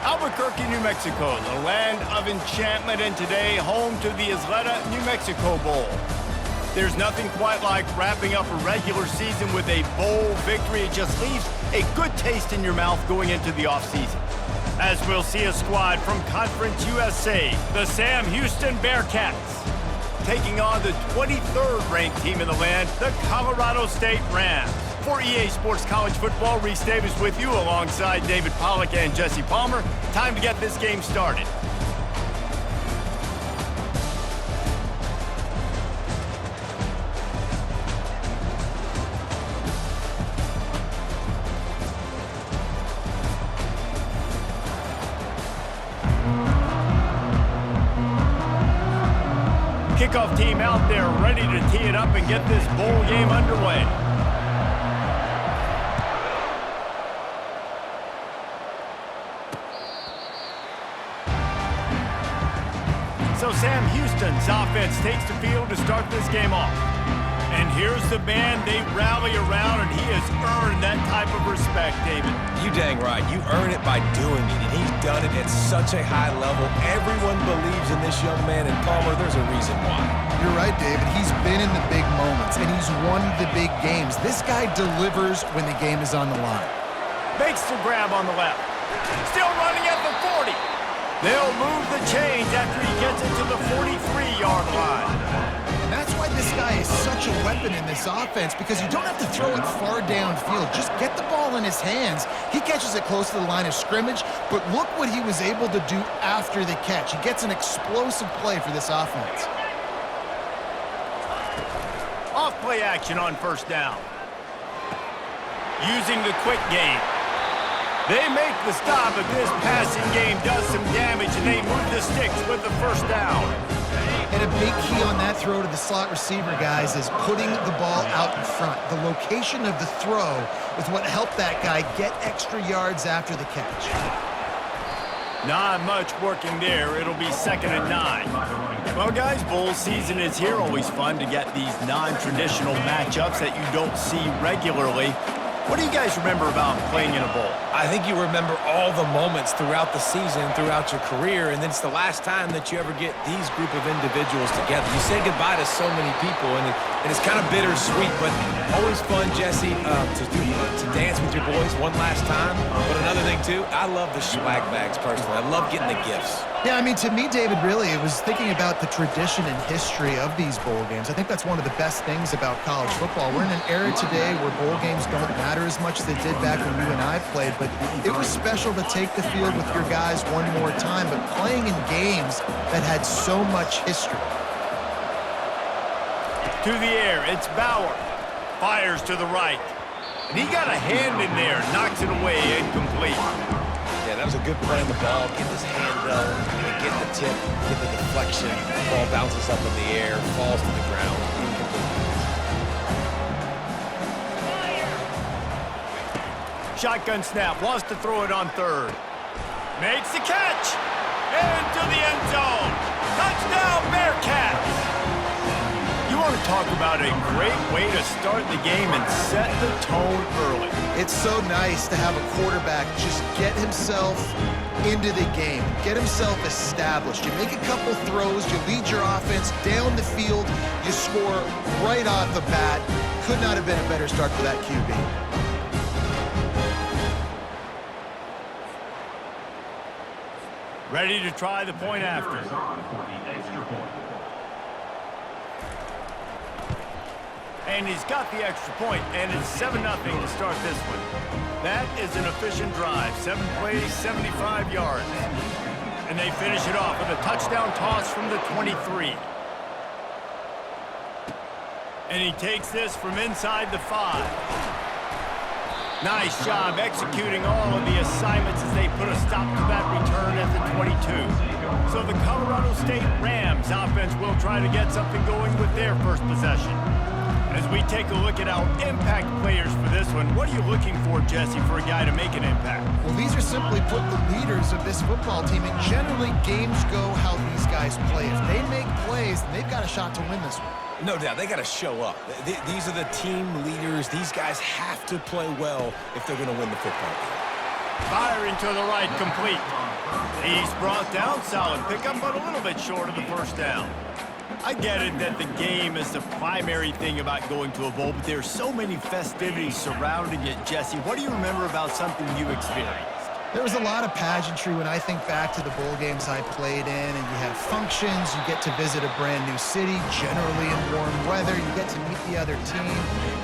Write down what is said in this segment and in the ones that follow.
Albuquerque, New Mexico, the land of enchantment, and today home to the Isleta, New Mexico Bowl. There's nothing quite like wrapping up a regular season with a bowl victory. It just leaves a good taste in your mouth going into the offseason. As we'll see a squad from Conference USA, the Sam Houston Bearcats, taking on the 23rd ranked team in the land, the Colorado State Rams. For EA Sports College Football, Reese Davis with you alongside David Pollack and Jesse Palmer. Time to get this game started. Kickoff team out there ready to tee it up and get this bowl game underway. So Sam Houston's offense takes the field to start this game off. And here's the band they rally around, and he has earned that type of respect, David. You dang right. You earn it by doing it, and he's done it at such a high level. Everyone believes in this young man, and Palmer, there's a reason why. You're right, David. He's been in the big moments, and he's won the big games. This guy delivers when the game is on the line. Makes the grab on the left. Still running at the 40. They'll move the chains after he gets it to the 43-yard line. And that's why this guy is such a weapon in this offense, because you don't have to throw it far downfield. Just get the ball in his hands. He catches it close to the line of scrimmage, but look what he was able to do after the catch. He gets an explosive play for this offense. Off play action on first down. Using the quick game. They make the stop, but this passing game does some damage, and they move the sticks with the first down. And a big key on that throw to the slot receiver, guys, is putting the ball out in front. The location of the throw is what helped that guy get extra yards after the catch. Not much working there. It'll be 2nd and 9. Well, guys, bowl season is here. Always fun to get these non-traditional matchups that you don't see regularly. What do you guys remember about playing in a bowl? I think you remember all the moments throughout the season, throughout your career, and then it's the last time that you ever get these group of individuals together. You say goodbye to so many people, and it's kind of bittersweet, but always fun, Jesse, to dance with your boys one last time. But another thing, too, I love the swag bags, personally. I love getting the gifts. Yeah, I mean, to me, David, really, it was thinking about the tradition and history of these bowl games. I think that's one of the best things about college football. We're in an era today where bowl games don't matter as much as they did back when you and I played, but it was special to take the field with your guys one more time, but playing in games that had so much history. To the air, it's Bauer. Fires to the right. And he got a hand in there, knocks it away, incomplete. Yeah, that was a good play on the ball. Get his hand up, get the tip, get the deflection. The ball bounces up in the air, falls to the ground. Shotgun snap, wants to throw it on third. Makes the catch. Into the end zone. Touchdown, Bearcats. You want to talk about a great way to start the game and set the tone early. It's so nice to have a quarterback just get himself into the game, get himself established. You make a couple throws, you lead your offense down the field, you score right off the bat. Could not have been a better start for that QB. Ready to try the point after. And he's got the extra point, and it's 7-0 to start this one. That is an efficient drive. 7 plays, 75 yards. And they finish it off with a touchdown toss from the 23. And he takes this from inside the 5. Nice job executing all of the assignments as they put a stop to that return at the 22. So the Colorado State Rams offense will try to get something going with their first possession. As we take a look at our impact players for this one, what are you looking for, Jesse, for a guy to make an impact? Well, these are simply put the leaders of this football team, and generally games go how these guys play. If they make plays, then they've got a shot to win this one. No doubt, they got to show up. These are the team leaders. These guys have to play well if they're going to win the football game. Firing to the right, complete. He's brought down, solid pickup, but a little bit short of the first down. I get it that the game is the primary thing about going to a bowl, but there's so many festivities surrounding it. Jesse, what do you remember about something you experienced? There was a lot of pageantry when I think back to the bowl games I played in, and you have functions, you get to visit a brand new city, generally in warm weather, you get to meet the other team,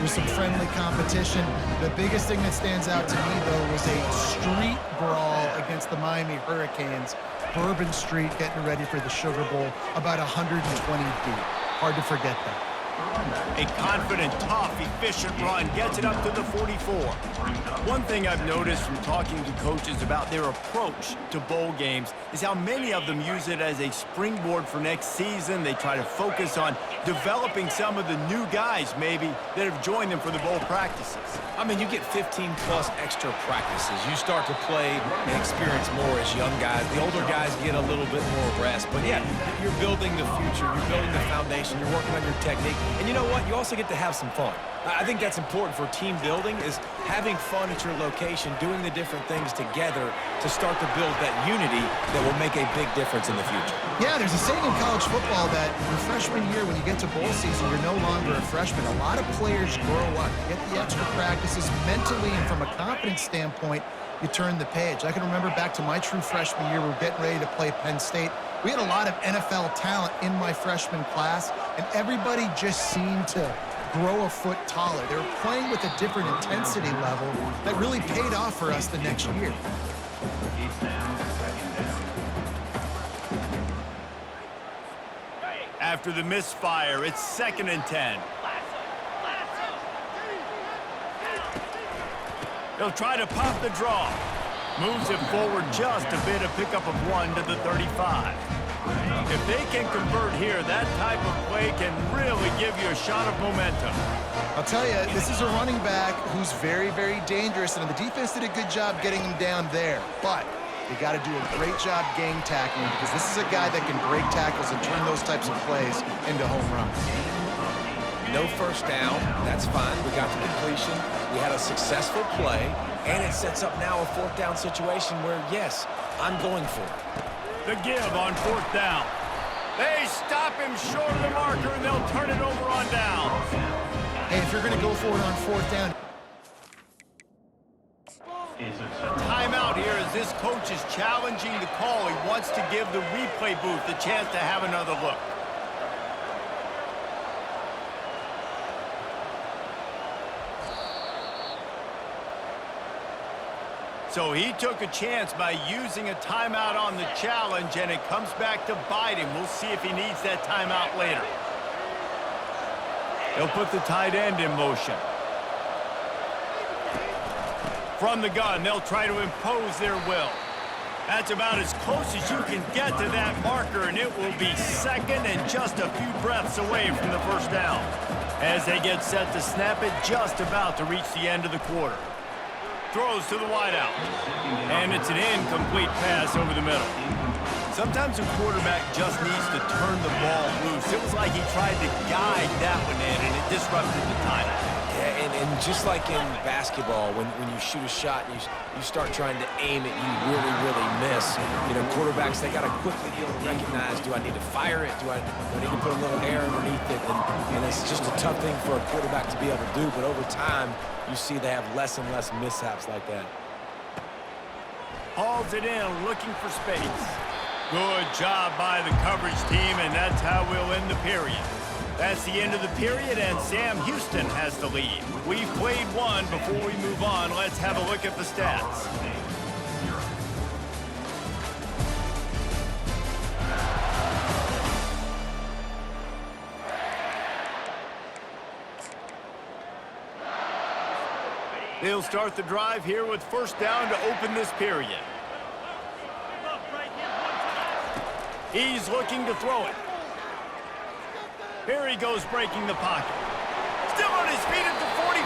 there's some friendly competition. The biggest thing that stands out to me, though, was a street brawl against the Miami Hurricanes, Bourbon Street getting ready for the Sugar Bowl, about 120 deep. Hard to forget that. A confident, tough, efficient run gets it up to the 44. One thing I've noticed from talking to coaches about their approach to bowl games is how many of them use it as a springboard for next season. They try to focus on developing some of the new guys, maybe, that have joined them for the bowl practices. I mean, you get 15-plus extra practices. You start to play and experience more as young guys. The older guys get a little bit more rest. But, yeah, you're building the future. You're building the foundation. You're working on your technique. And you know what? You also get to have some fun. I think that's important for team building, is having fun at your location, doing the different things together to start to build that unity that will make a big difference in the future. Yeah, there's a saying in college football that your freshman year, when you get to bowl season, you're no longer a freshman. A lot of players grow up, get the extra practices mentally, and from a confidence standpoint, you turn the page. I can remember back to my true freshman year, we were getting ready to play Penn State. We had a lot of NFL talent in my freshman class, and everybody just seemed to grow a foot taller. They were playing with a different intensity level that really paid off for us the next year. After the misfire, it's 2nd and 10. He'll try to pop the draw. Moves it forward just a bit, a pickup of 1 to the 35. If they can convert here, that type of play can really give you a shot of momentum. I'll tell you, this is a running back who's very, very dangerous, and the defense did a good job getting him down there. But you got to do a great job gang tackling, because this is a guy that can break tackles and turn those types of plays into home runs. No first down. That's fine. We got the completion. We had a successful play, and it sets up now a 4th down situation where, yes, I'm going for it. The give on 4th down. They stop him short of the marker, and they'll turn it over on downs. Hey, if you're going to go for it on 4th down. Timeout here as this coach is challenging the call. He wants to give the replay booth a chance to have another look. So he took a chance by using a timeout on the challenge, and it comes back to bite him. We'll see if he needs that timeout later. He'll put the tight end in motion. From the gun, they'll try to impose their will. That's about as close as you can get to that marker, and it will be 2nd and just a few breaths away from the first down. As they get set to snap it, just about to reach the end of the quarter. Throws to the wideout. And it's an incomplete pass over the middle. Sometimes a quarterback just needs to turn the ball loose. It was like he tried to guide that one in, and it disrupted the timing. Yeah, and just like in basketball, when you shoot a shot and you start trying to aim it, you really, really miss. You know, quarterbacks, they got to quickly be able to recognize, do I need to fire it? Do I need to put a little air underneath it? And it's just a tough thing for a quarterback to be able to do, but over time, you see they have less and less mishaps like that. Hauls it in, looking for space. Good job by the coverage team, and that's how we'll end the period. That's the end of the period, and Sam Houston has the lead. We've played one. Before we move on, let's have a look at the stats. They'll start the drive here with 1st down to open this period. He's looking to throw it. Here he goes, breaking the pocket. Still on his feet at the 45.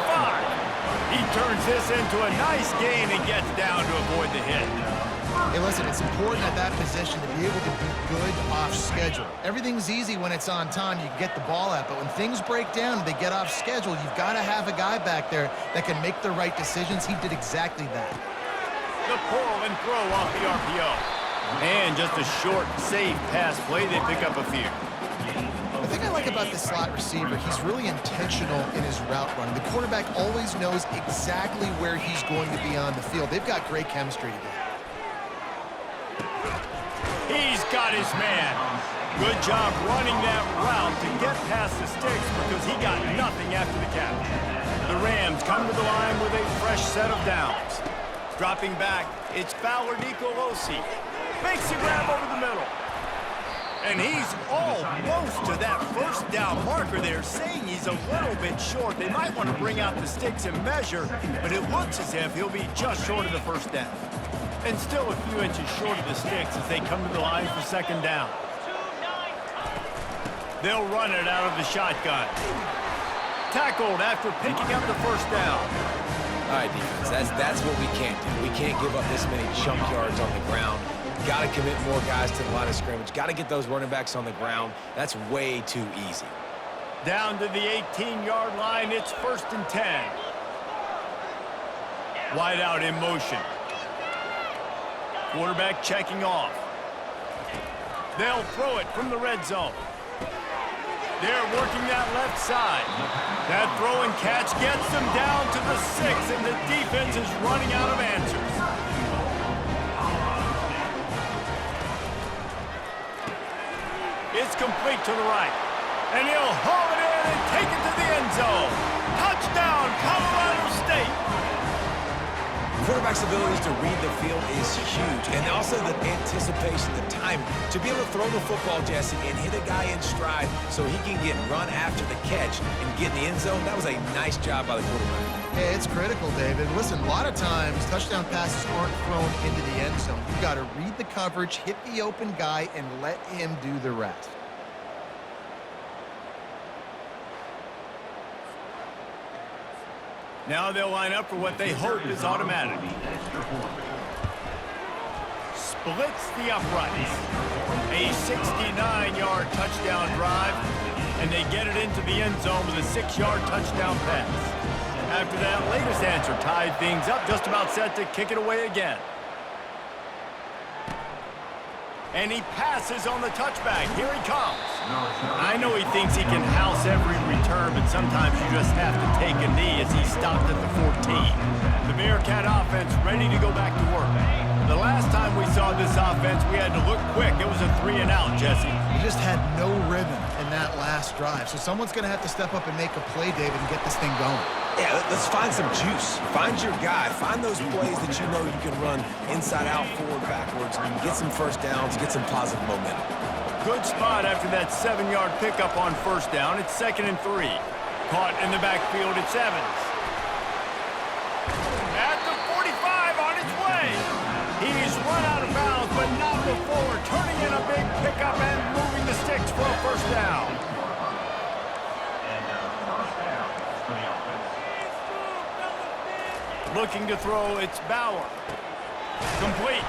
He turns this into a nice gain and gets down to avoid the hit. Hey, listen, it's important at that position to be able to be good off schedule. Everything's easy when it's on time. You can get the ball out, but when things break down and they get off schedule, you've got to have a guy back there that can make the right decisions. He did exactly that. The pull and throw off the RPO. And just a short, safe pass play. They pick up a few. The thing I like about this slot receiver, he's really intentional in his route running. The quarterback always knows exactly where he's going to be on the field. They've got great chemistry together. He's got his man. Good job running that route to get past the sticks because he got nothing after the catch. The Rams come to the line with a fresh set of downs. Dropping back, it's Fowler Nicolosi. Makes the grab over the middle. And he's almost to that first down marker there, saying he's a little bit short. They might want to bring out the sticks and measure, but it looks as if he'll be just short of the first down. And still a few inches short of the sticks as they come to the line for second down. They'll run it out of the shotgun. Tackled after picking up the first down. All right, defense, that's what we can't do. We can't give up this many jump yards on the ground. Got to commit more guys to the line of scrimmage. Got to get those running backs on the ground. That's way too easy. Down to the 18-yard line, it's 1st and 10. Wide out in motion. Quarterback checking off. They'll throw it from the red zone. They're working that left side. That throw and catch gets them down to the 6, and the defense is running out of answers. It's complete to the right. And he'll haul it in and take it to the end zone. Touchdown, Colorado State. Quarterback's abilities to read the field is huge, and also the anticipation, the timing. To be able to throw the football, Jesse, and hit a guy in stride so he can get run after the catch and get in the end zone, that was a nice job by the quarterback. Yeah, it's critical, David. Listen, a lot of times touchdown passes aren't thrown into the end zone. You've got to read the coverage, hit the open guy, and let him do the rest. Now they'll line up for what they hope is automatic. Splits the uprights. A 69-yard touchdown drive, and they get it into the end zone with a 6-yard touchdown pass. After that latest answer tied things up, just about set to kick it away again. And he passes on the touchback. Here he comes. I know he thinks he can house every return, but sometimes you just have to take a knee as he stopped at the 14. The Bearcat offense ready to go back to work. The last time we saw this offense, we had to look quick. It was a 3-and-out, Jesse. We just had no rhythm in that last drive. So someone's going to have to step up and make a play, David, and get this thing going. Yeah, let's find some juice. Find your guy. Find those plays that you know you can run inside out, forward, backwards, get some first downs, get some positive momentum. Good spot after that 7-yard pickup on first down. It's 2nd and 3. Caught in the backfield, it's Evans. At the 45 on its way. He's run out of bounds, but not before turning in a big pickup and moving the sticks for a first down. Looking to throw, it's Bauer. Complete.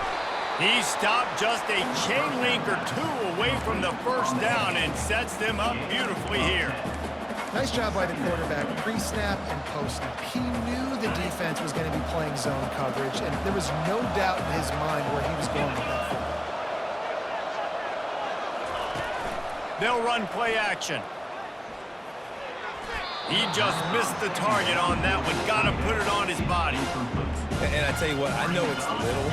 He stopped just a chain link or two away from the first down and sets them up beautifully here. Nice job by the quarterback, pre-snap and post-snap. He knew the defense was going to be playing zone coverage, and there was no doubt in his mind where he was going with that football. They'll run play action. He just missed the target on that one. Got to put it on his body. And I tell you what, I know it's little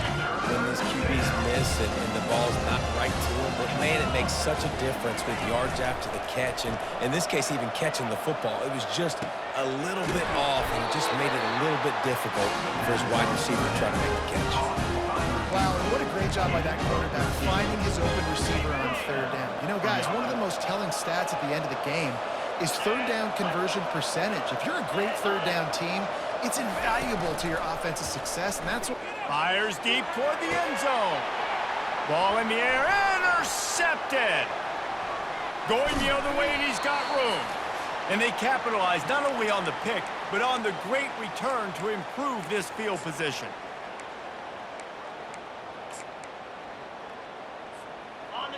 when these QBs miss and the ball's not right to them, but man, it makes such a difference with yards after the catch, and in this case, even catching the football. It was just a little bit off, and it just made it a little bit difficult for his wide receiver to try to make the catch. Wow, and what a great job by that quarterback, finding his open receiver on third down. You know, guys, one of the most telling stats at the end of the game is third down conversion percentage. If you're a great third down team, it's invaluable to your offensive success, and that's what... Fires deep toward the end zone. Ball in the air, intercepted. Going the other way, and he's got room. And they capitalize not only on the pick, but on the great return to improve this field position.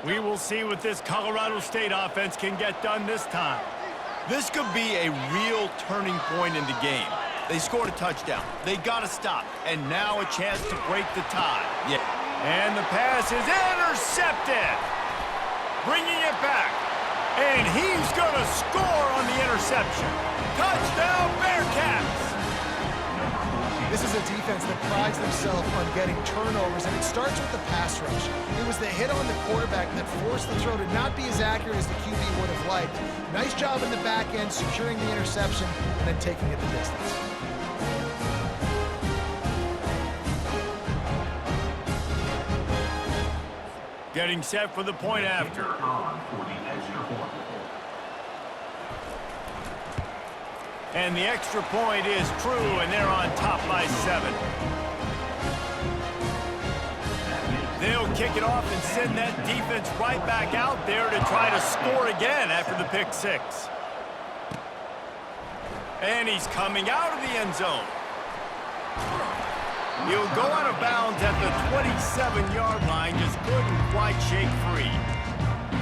We will see what this Colorado State offense can get done this time. This could be a real turning point in the game. They scored a touchdown. They got to stop. And now a chance to break the tie. Yeah. And the pass is intercepted. Bringing it back. And he's going to score on the interception. Touchdown, Bearcats! This is a defense that prides themselves on getting turnovers, and it starts with the pass rush. It was the hit on the quarterback that forced the throw to not be as accurate as the QB would have liked. Nice job in the back end, securing the interception, and then taking it the distance. Getting set for the point after. And the extra point is true, and they're on top by 7. They'll kick it off and send that defense right back out there to try to score again after the pick 6. And he's coming out of the end zone. He'll go out of bounds at the 27-yard line, just couldn't quite shake free.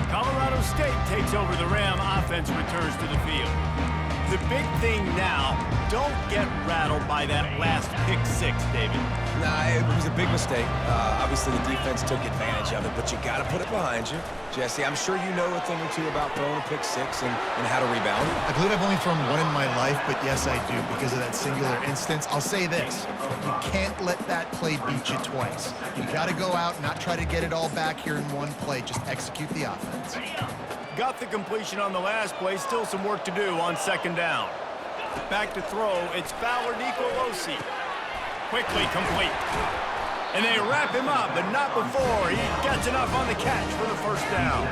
Colorado State takes over the Ram. Offense returns to the field. The big thing now, don't get rattled by that last pick 6, David. Nah, it was a big mistake. Obviously, the defense took advantage of it, but you got to put it behind you. Jesse, I'm sure you know a thing or two about throwing a pick 6 and how to rebound. I believe I've only thrown one in my life, but yes, I do because of that singular instance. I'll say this. You can't let that play beat you twice. You got to go out and not try to get it all back here in one play. Just execute the offense. Got the completion on the last play. Still some work to do on 2nd down. Back to throw. It's Fowler Nicolosi. Quickly complete. And they wrap him up, but not before he gets enough on the catch for the 1st down.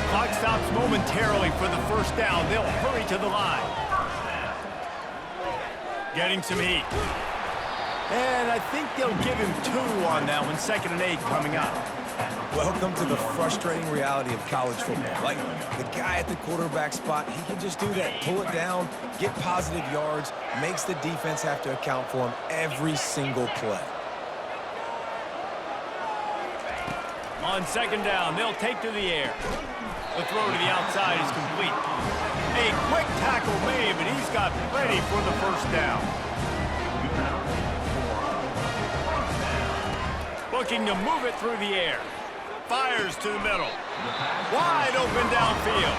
Clock stops momentarily for the 1st down. They'll hurry to the line. Getting some heat. And I think they'll give him 2 on that one. 2nd and 8 coming up. Welcome to the frustrating reality of college football. Like, the guy at the quarterback spot, he can just do that. Pull it down, get positive yards, makes the defense have to account for him every single play. On 2nd down, they'll take to the air. The throw to the outside is complete. A quick tackle made, but he's got plenty for the 1st down. Looking to move it through the air. Fires to the middle. Wide open downfield.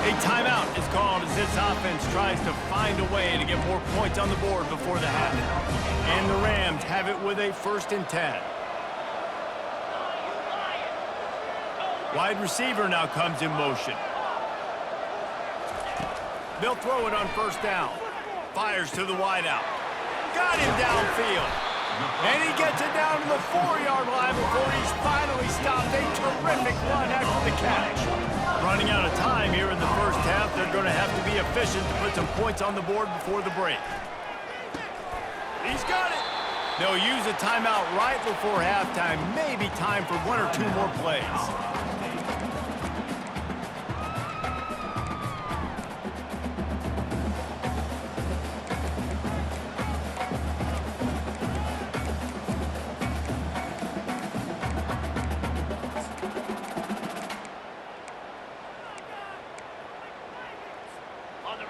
A timeout is called as this offense tries to find a way to get more points on the board before the half. And the Rams have it with a 1st and 10. Wide receiver now comes in motion. They'll throw it on 1st down. Fires to the wideout. Got him downfield. And he gets it down to the 4-yard line before he's finally stopped. A terrific run after the catch. Running out of time here in the 1st half. They're going to have to be efficient to put some points on the board before the break. He's got it. They'll use a timeout right before halftime. Maybe time for 1 or 2 more plays.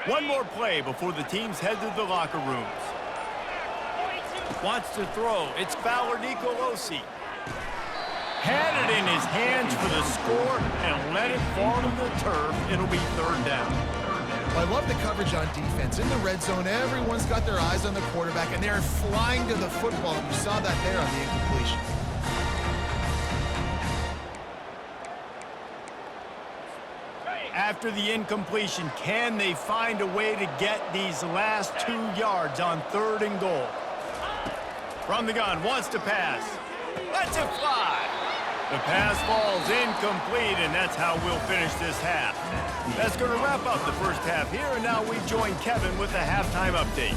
One more play before the teams head to the locker rooms. Wants to throw. It's Fowler Nicolosi. Had it in his hands for the score and let it fall to the turf. It'll be 3rd down. Well, I love the coverage on defense. In the red zone, everyone's got their eyes on the quarterback, and they're flying to the football. You saw that there on the incompletion. After the incompletion, can they find a way to get these last 2 yards on 3rd and goal? From the gun, wants to pass. Lets it fly. The pass falls incomplete, and that's how we'll finish this half. That's going to wrap up the 1st half here, and now we join Kevin with the halftime update.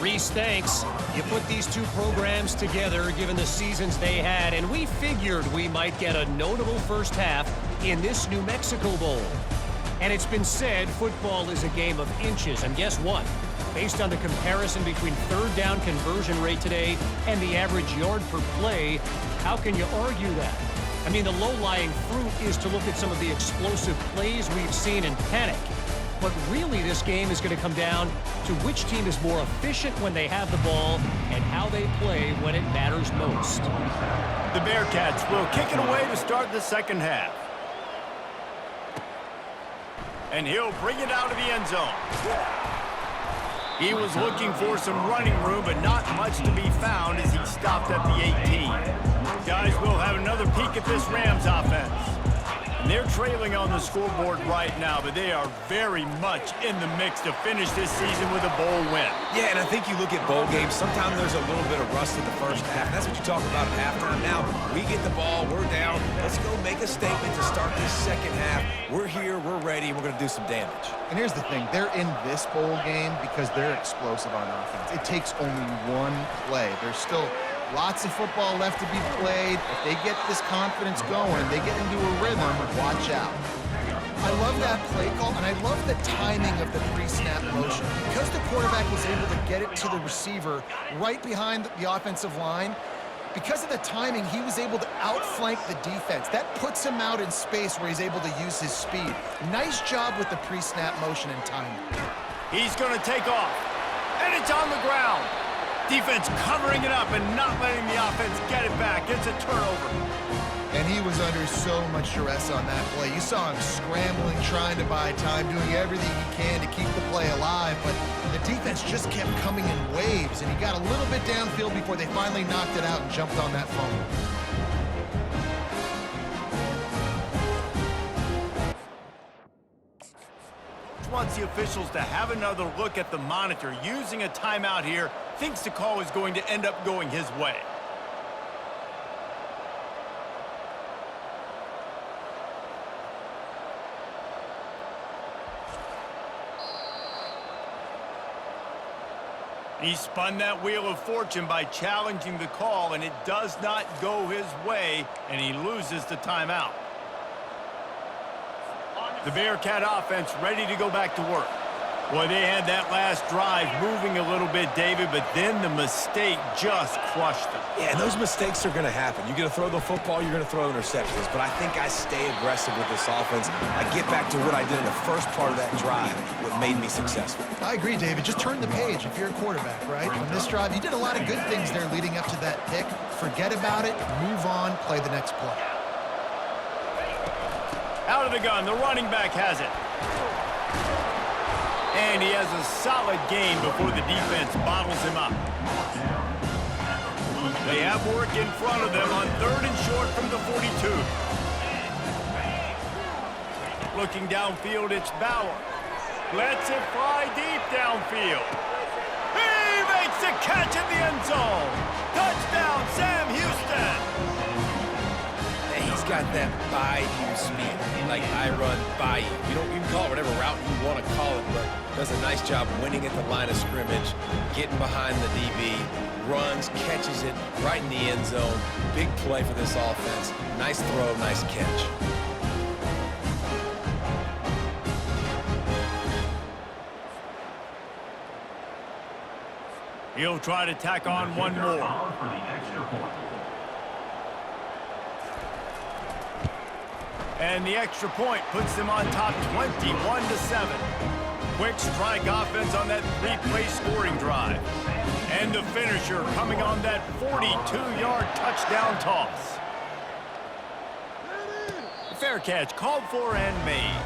Reese, thanks. You put these 2 programs together given the seasons they had, and we figured we might get a notable 1st half in this New Mexico Bowl. And it's been said football is a game of inches, and guess what? Based on the comparison between 3rd down conversion rate today and the average yard per play, how can you argue that? I mean, the low-lying fruit is to look at some of the explosive plays we've seen in panic. But really, this game is going to come down to which team is more efficient when they have the ball and how they play when it matters most. The Bearcats will kick it away to start the second half. And he'll bring it out of the end zone. He was looking for some running room, but not much to be found as he stopped at the 18. Guys, we'll have another peek at this Rams offense. And they're trailing on the scoreboard right now, but they are very much in the mix to finish this season with a bowl win. Yeah, and I think you look at bowl games, sometimes there's a little bit of rust in the first half. That's what you talk about at halftime. Now, we get the ball, we're down. Let's go make a statement to start this second half. We're here, we're ready, and we're going to do some damage. And here's the thing. They're in this bowl game because they're explosive on offense. It takes only one play. There's still lots of football left to be played. If they get this confidence going, they get into a rhythm, watch out. I love that play call, and I love the timing of the pre-snap motion. Because the quarterback was able to get it to the receiver right behind the offensive line, because of the timing, he was able to outflank the defense. That puts him out in space where he's able to use his speed. Nice job with the pre-snap motion and timing. He's going to take off, and it's on the ground. Defense covering it up and not letting the offense get it back. It's a turnover. And he was under so much duress on that play. You saw him scrambling, trying to buy time, doing everything he can to keep the play alive, but the defense just kept coming in waves, and he got a little bit downfield before they finally knocked it out and jumped on that fumble. Wants the officials to have another look at the monitor. Using a timeout here, thinks the call is going to end up going his way. He spun that wheel of fortune by challenging the call, and it does not go his way, and he loses the timeout. The Bearcat offense ready to go back to work. Boy, they had that last drive moving a little bit, David, but then the mistake just crushed them. Yeah, and those mistakes are going to happen. You're going to throw the football, you're going to throw interceptions, but I think I stay aggressive with this offense. I get back to what I did in the first part of that drive, what made me successful. I agree, David. Just turn the page if you're a quarterback, right? On this drive, you did a lot of good things there leading up to that pick. Forget about it, move on, play the next play. Out of the gun, the running back has it. And he has a solid gain before the defense bottles him up. They have work in front of them on 3rd and short from the 42. Looking downfield, it's Bauer. Lets it fly deep downfield. He makes the catch at the end zone. Touchdown, Sam Houston. He's got that by-you speed, like I run by you. You can call it whatever route you want to call it, but does a nice job winning at the line of scrimmage, getting behind the DB, runs, catches it right in the end zone. Big play for this offense. Nice throw, nice catch. He'll try to tack on one more. And the extra point puts them on top 21-7. Quick strike offense on that 3-play scoring drive. And the finisher coming on that 42-yard touchdown toss. Fair catch called for and made.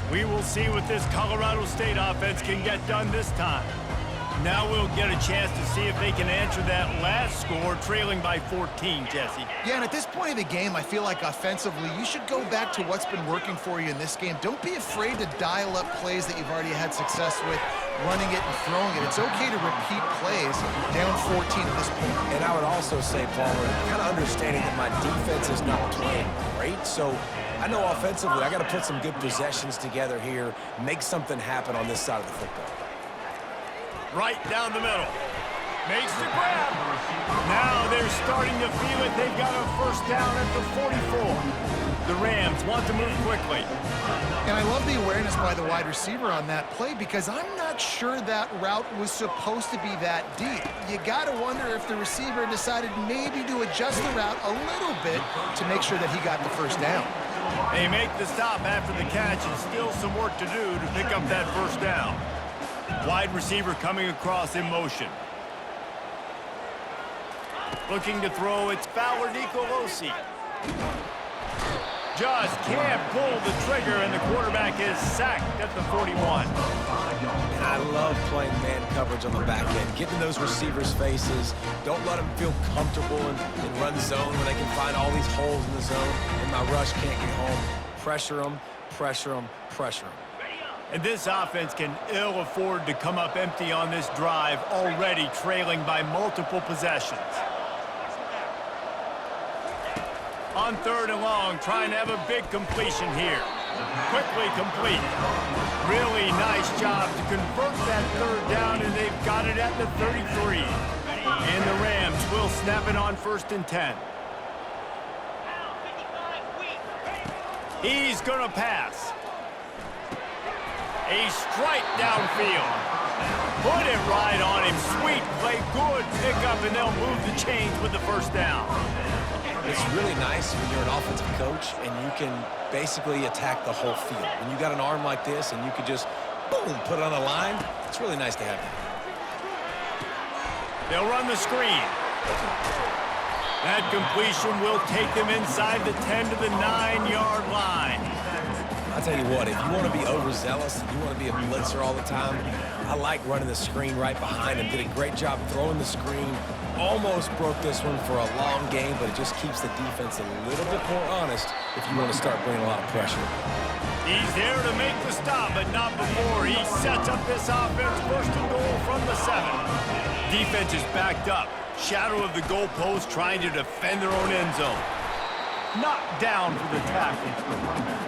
We will see what this Colorado State offense can get done this time. Now we'll get a chance to see if they can answer that last score, trailing by 14, Jesse. Yeah, and at this point of the game, I feel like offensively, you should go back to what's been working for you in this game. Don't be afraid to dial up plays that you've already had success with, running it and throwing it. It's okay to repeat plays down 14 at this point. And I would also say, Palmer, kind of understanding that my defense is not playing great, so I know offensively I got to put some good possessions together here, make something happen on this side of the football. Right down the middle. Makes the grab. Now they're starting to feel it. They've got a first down at the 44. The Rams want to move quickly. And I love the awareness by the wide receiver on that play because I'm not sure that route was supposed to be that deep. You got to wonder if the receiver decided maybe to adjust the route a little bit to make sure that he got the first down. They make the stop after the catch, and still some work to do to pick up that first down. Wide receiver coming across in motion. Looking to throw, it's Fowler Nicolosi. Just can't pull the trigger, and the quarterback is sacked at the 41. And I love playing man coverage on the back end, getting those receivers' faces. Don't let them feel comfortable and run zone when they can find all these holes in the zone, and my rush can't get home. Pressure them, pressure them, pressure them. And this offense can ill afford to come up empty on this drive, already trailing by multiple possessions. On 3rd and long, trying to have a big completion here. Quickly complete. Really nice job to convert that 3rd down, and they've got it at the 33. And the Rams will snap it on 1st and 10. He's going to pass. A strike downfield. Put it right on him. Sweet play, good pickup, and they'll move the chains with the first down. It's really nice when you're an offensive coach and you can basically attack the whole field. When you got an arm like this and you can just, boom, put it on a line, it's really nice to have that. They'll run the screen. That completion will take them inside the 10 to the 9-yard line. I'll tell you what, if you want to be overzealous and you want to be a blitzer all the time, I like running the screen right behind him. Did a great job throwing the screen. Almost broke this one for a long game, but it just keeps the defense a little bit more honest if you want to start bringing a lot of pressure. He's there to make the stop, but not before. He sets up this offense, 1st and goal from the 7. Defense is backed up. Shadow of the goalpost, trying to defend their own end zone. Knocked down for the tackle.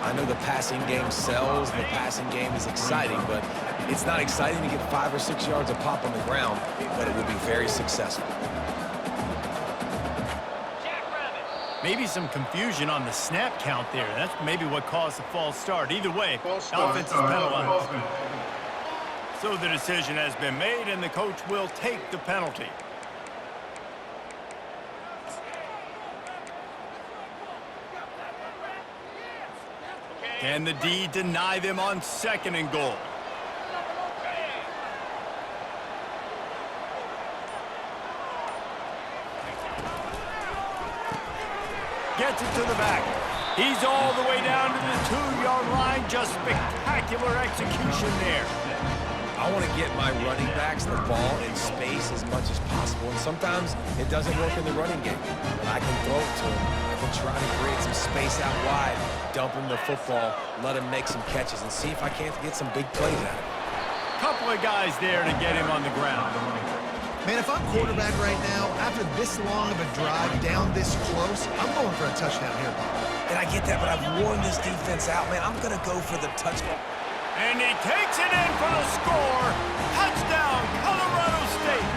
I know the passing game sells, the passing game is exciting, but it's not exciting to get 5 or 6 yards of pop on the ground, but it will be very successful. Maybe some confusion on the snap count there. That's maybe what caused the false start. Either way, offense is penalized. So the decision has been made, and the coach will take the penalty. Can the D deny them on 2nd and goal? Gets it to the back. He's all the way down to the 2-yard line. Just spectacular execution there. I want to get my running backs the ball in space as much as possible, and sometimes it doesn't work in the running game, but I can throw it to them. I can try to create some space out wide, dump him the football, let him make some catches, and see if I can't get some big plays out of it. Couple of guys there to get him on the ground. Man, if I'm quarterback right now, after this long of a drive down this close, I'm going for a touchdown here, Bob. And I get that, but I've worn this defense out, man. I'm going to go for the touchdown. And he takes it in for the score. Touchdown, Colorado State.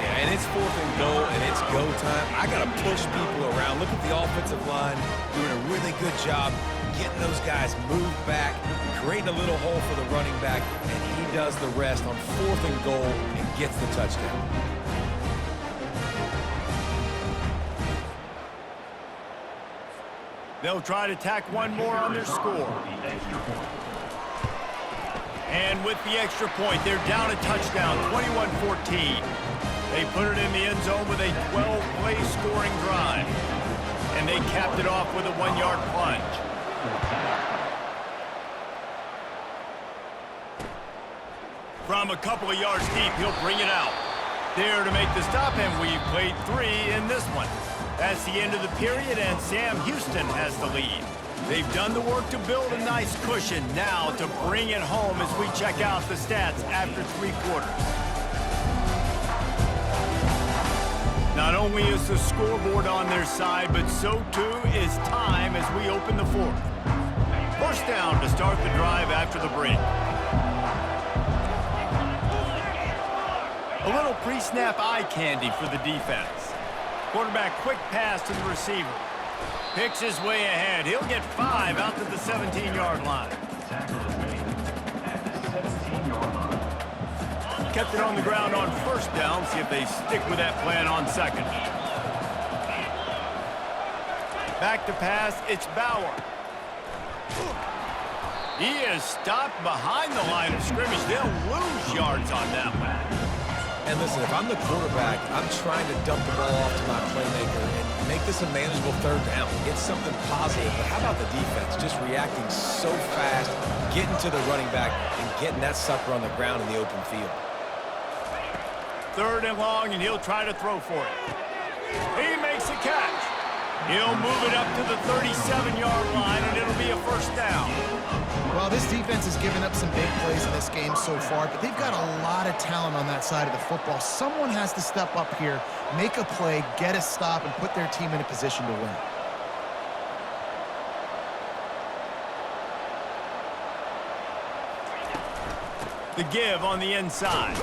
Yeah, and it's 4th and goal, and it's go time. I got to push people around. Look at the offensive line doing a really good job getting those guys moved back, creating a little hole for the running back, and he does the rest on 4th and goal and gets the touchdown. They'll try to tack one more on their score. And with the extra point, they're down a touchdown, 21-14. They put it in the end zone with a 12-play scoring drive. And they capped it off with a 1-yard plunge. From a couple of yards deep, he'll bring it out. There to make the stop, and we've played 3 in this one. That's the end of the period, and Sam Houston has the lead. They've done the work to build a nice cushion. Now to bring it home as we check out the stats after 3 quarters. Not only is the scoreboard on their side, but so too is time as we open the 4th. First down to start the drive after the break. A little pre-snap eye candy for the defense. Quarterback quick pass to the receiver. Picks his way ahead. He'll get 5 out to the 17-yard line. Kept it on the ground on first down. See if they stick with that plan on 2nd. Back to pass, it's Bauer. He is stopped behind the line of scrimmage. They'll lose yards on that one. And listen, if I'm the quarterback, I'm trying to dump the ball off to my playmaker and make this a manageable third down. Get something positive. But how about the defense? Just reacting so fast, getting to the running back, and getting that sucker on the ground in the open field. 3rd and long, and he'll try to throw for it. He makes a catch. He'll move it up to the 37-yard line, and it'll be a first down. Well, this defense has given up some big plays in this game so far, but they've got a lot of talent on that side of the football. Someone has to step up here, make a play, get a stop, and put their team in a position to win. The give on the inside.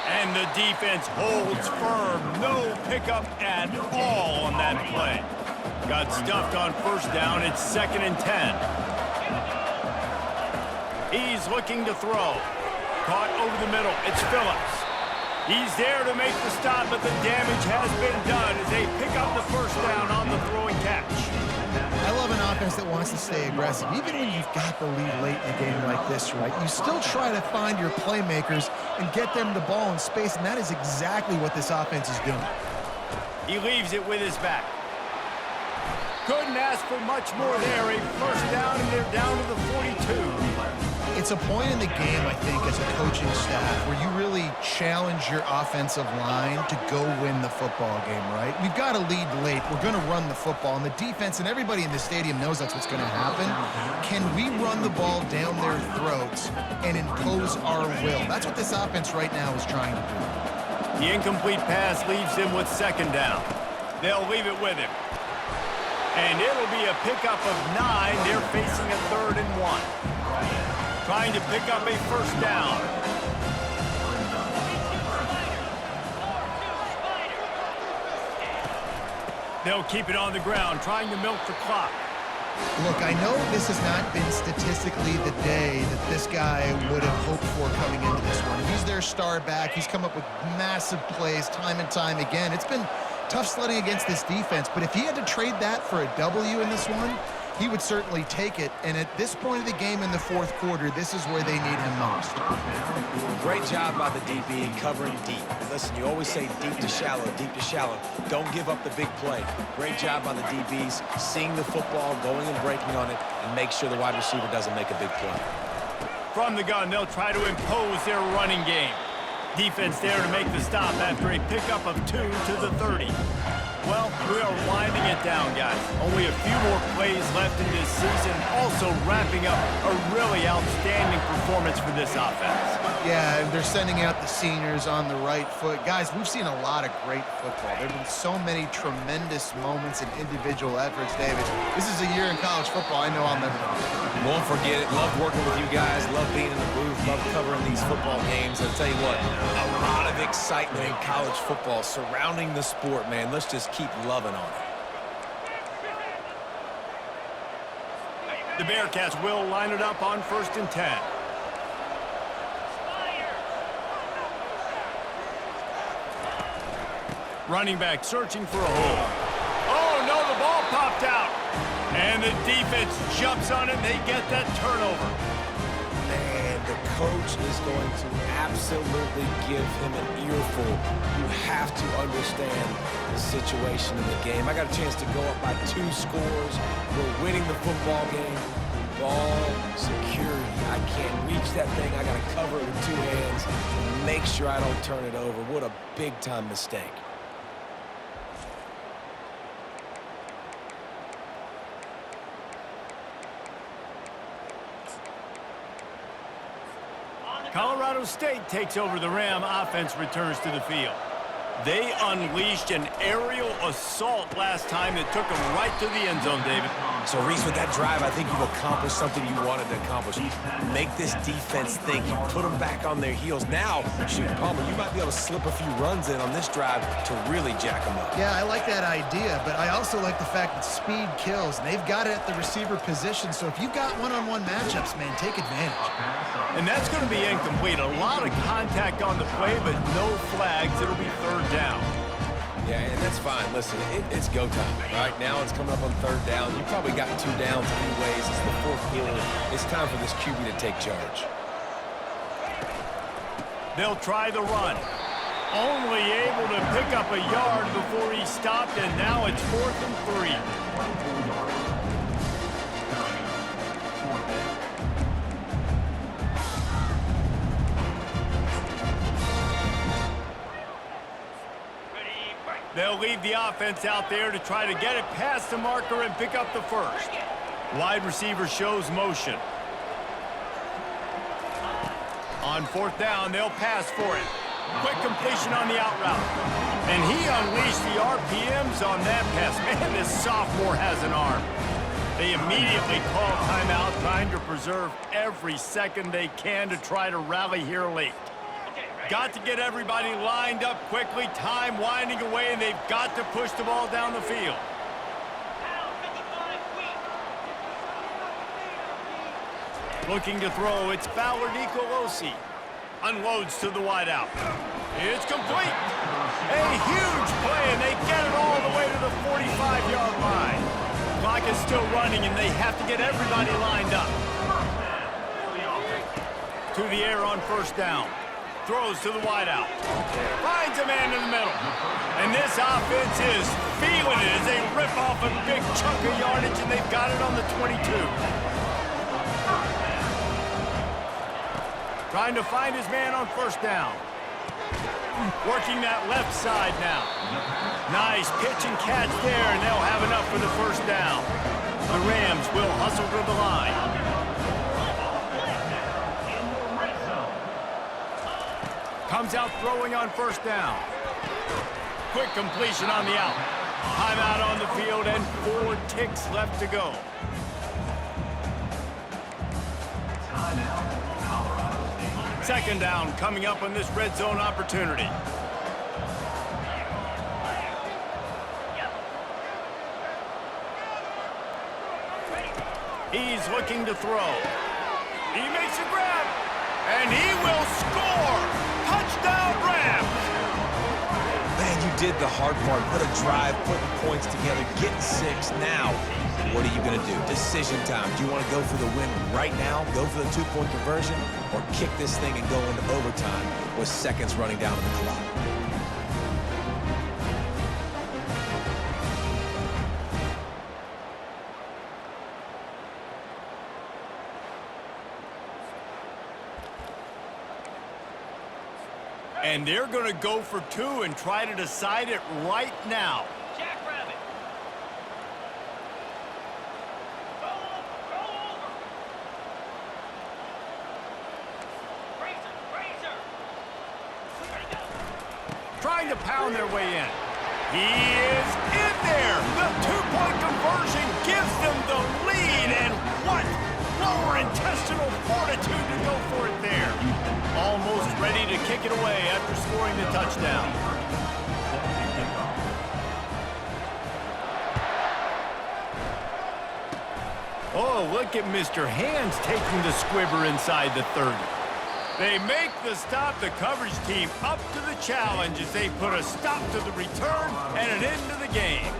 And the defense holds firm. No pickup at all on that play. Got stuffed on first down. It's 2nd and 10. He's looking to throw. Caught over the middle. It's Phillips. He's there to make the stop, but the damage has been done as they pick up the first down on the throwing catch. I love an offense that wants to stay aggressive. Even when you've got the lead late in a game like this, right, you still try to find your playmakers and get them the ball in space, and that is exactly what this offense is doing. He leaves it with his back. Couldn't ask for much more there. A first down, and they're down to the 42. It's a point in the game, I think, as a coaching staff where you really challenge your offensive line to go win the football game, right? We've got to lead late. We're going to run the football, and the defense and everybody in the stadium knows that's what's going to happen. Can we run the ball down their throats and impose our will? That's what this offense right now is trying to do. The incomplete pass leaves him with 2nd down. They'll leave it with him. And it'll be a pickup of 9. They're facing a 3rd and 1. Trying to pick up a first down. They'll keep it on the ground, trying to milk the clock. Look, I know this has not been statistically the day that this guy would have hoped for coming into this one. He's their star back. He's come up with massive plays time and time again. It's been tough sledding against this defense, but if he had to trade that for a W in this one, he would certainly take it. And at this point of the game in the 4th quarter, this is where they need him most. Great job by the DB covering deep. Listen, you always say deep to shallow, deep to shallow. Don't give up the big play. Great job by the DBs, seeing the football, going and breaking on it, and make sure the wide receiver doesn't make a big play. From the gun, they'll try to impose their running game. Defense there to make the stop after a pickup of 2 to the 30. Well, we are winding it down, guys. Only a few more plays left in this season. Also wrapping up a really outstanding performance for this offense. Yeah, and they're sending out the seniors on the right foot. Guys, we've seen a lot of great football. There have been so many tremendous moments and individual efforts, David. This is a year in college football I know I'll never forget. Won't forget it. Love working with you guys. Love being in the booth. Love covering these football games. I'll tell you what, a lot of excitement in college football surrounding the sport, man. Let's just keep loving on it. The Bearcats will line it up on 1st and 10. Running back searching for a hole. Oh, no, the ball popped out. And the defense jumps on it, and they get that turnover. Man, the coach is going to absolutely give him an earful. You have to understand the situation in the game. I got a chance to go up by 2 scores. We're winning the football game. Ball security. I can't reach that thing. I got to cover it with 2 hands and make sure I don't turn it over. What a big-time mistake. Colorado State takes over the Ram. Offense returns to the field. They unleashed an aerial assault last time that took them right to the end zone, David. So, Reese, with that drive, I think you've accomplished something you wanted to accomplish. Make this defense think. You put them back on their heels. Now, shoot, Palmer, you might be able to slip a few runs in on this drive to really jack them up. Yeah, I like that idea, but I also like the fact that speed kills, and they've got it at the receiver position. So if you've got one-on-one matchups, man, take advantage. And that's going to be incomplete. A lot of contact on the play, but no flags. It'll be 3rd down. Yeah, and that's fine. Listen, it's go time. Right now it's coming up on third down. You probably got 2 downs anyways. It's the fourth quarter. It's time for this QB to take charge. They'll try the run. Only able to pick up a yard before he stopped, and now it's 4th and 3. They'll leave the offense out there to try to get it past the marker and pick up the first. Wide receiver shows motion. On 4th down, they'll pass for it. Quick completion on the out route. And he unleashed the RPMs on that pass. Man, this sophomore has an arm. They immediately call timeout, trying to preserve every second they can to try to rally here late. Got to get everybody lined up quickly, time winding away, and they've got to push the ball down the field. Looking to throw, it's Fowler Nicolosi. Unloads to the wideout. It's complete. A huge play, and they get it all the way to the 45-yard line. Clock is still running, and they have to get everybody lined up. To the air on 1st down. Throws to the wideout. Finds a man in the middle. And this offense is feeling it as they rip off a big chunk of yardage, and they've got it on the 22. Trying to find his man on 1st down. Working that left side now. Nice pitch and catch there, and they'll have enough for the 1st down. The Rams will hustle to the line. Comes out throwing on 1st down. Quick completion on the out. Timeout on the field and 4 ticks left to go. Second down coming up on this red zone opportunity. He's looking to throw. He makes a grab, and he will score. Touchdown, Rams! Man, you did the hard part. Put a drive, putting points together, getting 6. Now, what are you going to do? Decision time. Do you want to go for the win right now, go for the 2-point conversion, or kick this thing and go into overtime with seconds running down on the clock? And they're going to go for 2 and try to decide it right now. Jackrabbit. Trying to pound their way in. He is in there. The 2-point conversion gives them the lead. And what lower intestinal fortitude to go for it there. Almost ready to kick it away after scoring the touchdown. Oh, look at Mr. Hands taking the squibber inside the 30. They make the stop. The coverage team up to the challenge as they put a stop to the return and an end to the game.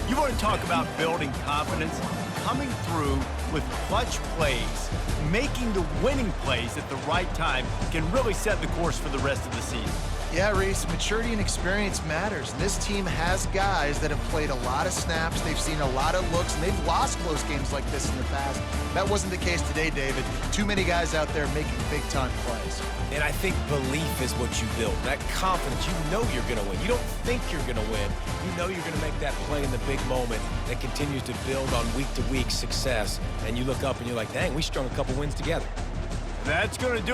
You want to talk about building confidence? Coming through with clutch plays, making the winning plays at the right time can really set the course for the rest of the season. Yeah, Reese, maturity and experience matters. And this team has guys that have played a lot of snaps. They've seen a lot of looks, and they've lost close games like this in the past. That wasn't the case today, David. Too many guys out there making big-time plays. And I think belief is what you build. That confidence, you know you're going to win. You don't think you're going to win. You know you're going to make that play in the big moment that continues to build on week-to-week success. And you look up and you're like, dang, we strung a couple wins together. That's going to do it.